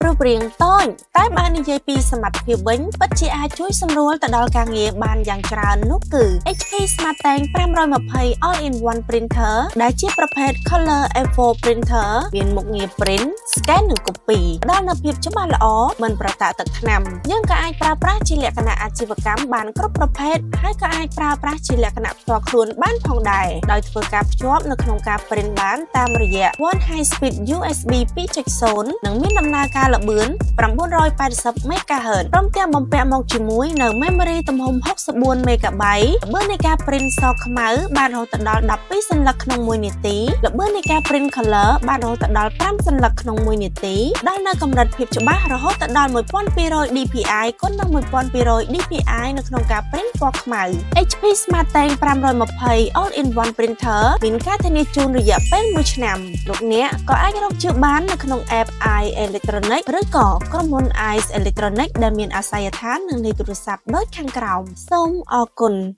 រូបរាងតូចតែបើនិយាយពីសមត្ថភាពវិញពិតជាអាចជួយសម្រួលទៅដល់ការងារបានយ៉ាងច្រើននោះគឺ HP SmartTank 520 All-in-One Printer ដែលជាប្រភេទ Color A4 Printer មានមុខងារ Print, Scan និង Copy ផ្ដល់នូវភាពច្បាស់ល្អមិនប្រតាក់ទឹកថ្នាំយើងក៏អាចប្រើប្រាស់ជាលក្ខណៈអាជីវកម្មបានគ្រប់ប្រភេទហើយក៏អាចប្រើប្រាស់ជាលក្ខណៈផ្ទាល់ខ្លួនបានផងដែរដោយធ្វើការភ្ជាប់នៅក្នុងការ Print បានតាមរយៈ One High Speed USB 2.0 និងមានដំណើរការល្បឿន980 MHz ព្រមទាំងបំពាក់មកជាមួយនៅ Memory ទំហំ64 MB ល្បឿននៃការ Print សខ្មៅបានរហូតដល់12សន្លឹកក្នុង1នាទីល្បឿននៃការ Print Color បានរហូតដល់5សន្លឹកក្នុង1នាទីដល់នៅកម្រិតភាពច្បាស់រហូតដល់ 1200 dpi គុណនឹង 1200 dpi នៅក្នុងការ Print ពណ៌ខ្មៅ HP SmartTank 520 All-in-One Printer មានការធានាជូនរយៈពេល1ឆ្នាំលោកអ្នកក៏អាចរកជឿបាននៅក្នុង App iElectronic ឬក៏ក្រុមហ៊ុន ice Electronic ដែលមានអាសយដ្ឋាននៅលេខទូរស័ព្ទដូចខាងក្រោមសូមអរគុណ